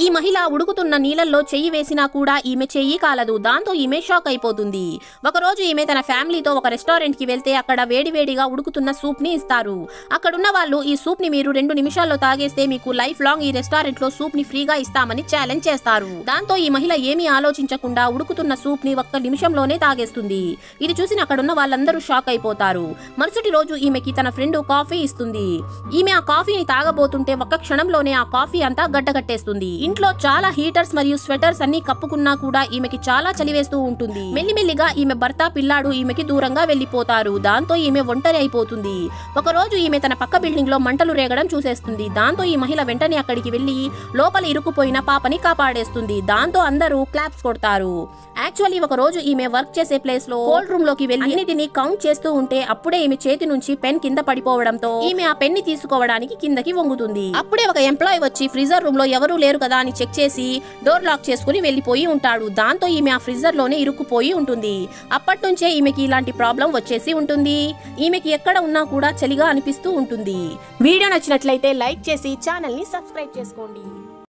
ఈ మహిళ ఉడుకుతున్న నీళ్ళల్లో చెయ్యి వేసినా కూడా ఈమె చెయ్యి కాలదు. దాంతో ఈమె షాక్ అయిపోతుంది. ఒకరోజు ఈమె తన ఫ్యామిలీతో ఒక రెస్టారెంట్ కి వెళ్తే అక్కడ వేడివేడిగా ఉడుకుతున్న సూప్ ని ఇస్తారు. అక్కడున్న వాళ్ళు ఈ సూప్ ని మీరు 2 నిమిషాల్లో తాగేస్తే మీకు లైఫ్ లాంగ్ ఈ రెస్టారెంట్ లో సూప్ ని ఫ్రీగా ఇస్తామని ఛాలెంజ్ చేస్తారు. దాంతో ఈ మహిళ ఏమీ ఆలోచించకుండా ఉడుకుతున్న సూప్ ని 1 నిమిషంలోనే తాగేస్తుంది. ఇది చూసిన అక్కడున్న వాళ్ళందరూ షాక్ అయిపోతారు. మరుసటి రోజు ఈమెకి తన ఫ్రెండ్ కాఫీ ఇస్తుంది. ఈమె ఆ కాఫీని తాగబోతుంటే 1 క్షణంలోనే ఆ కాఫీ అంతా గడ్డగట్టేస్తుంది. ఇంట్లో చాలా హీటర్స్ మరియు స్వెటర్స్ అన్ని కప్పుకున్నా కూడా ఈమెకి చాలా చలివేస్తూ ఉంటుంది. మెల్లిమెల్లిగా ఈమె భర్త పిల్లాడు ఈమెకి దూరంగా వెళ్లిపోతారు. దాంతో ఈమె ఒంటరి అయిపోతుంది. ఒకరోజు ఈమె తన పక్క బిల్డింగ్ లో మంటలు రేగడం చూసేస్తుంది. దాంతో ఈ మహిళ వెంటనే అక్కడికి వెళ్లి లోపల ఇరుక్కుపోయిన పాపని కాపాడేస్తుంది. దాంతో అందరూ క్లాప్స్ కొడతారు. యాక్చువల్లీ ఒక రోజు ఈమె వర్క్ చేసే ప్లేస్ లో కోల్డ్ రూమ్ లోకి వెళ్లి అన్నిటిని కౌంట్ చేస్తూ ఉంటే అప్పుడే ఈమె చేతి నుంచి పెన్ కింద పడిపోవడంతో ఈమె ఆ పెన్ ని తీసుకోవడానికి కిందకి వంగుతుంది. అప్పుడే ఒక ఎంప్లాయ్ వచ్చి ఫ్రీజర్ రూమ్ లో ఎవరూ లేరు కదా అని చెక్ చేసి డోర్ లాక్ చేసుకుని వెళ్లిపోయి ఉంటాడు. దాంతో ఈమె ఆ ఫ్రీజర్ లోనే ఇరుక్కుపోయి ఉంటుంది. అప్పటి నుంచే ఈమెకి ఇలాంటి ప్రాబ్లం వచ్చేసి ఉంటుంది. ఈమెకి ఎక్కడ ఉన్నా కూడా చలిగా అనిపిస్తూ ఉంటుంది. వీడియో నచ్చినట్లయితే లైక్ చేసి ఛానల్ ని సబ్స్క్రైబ్ చేసుకోండి.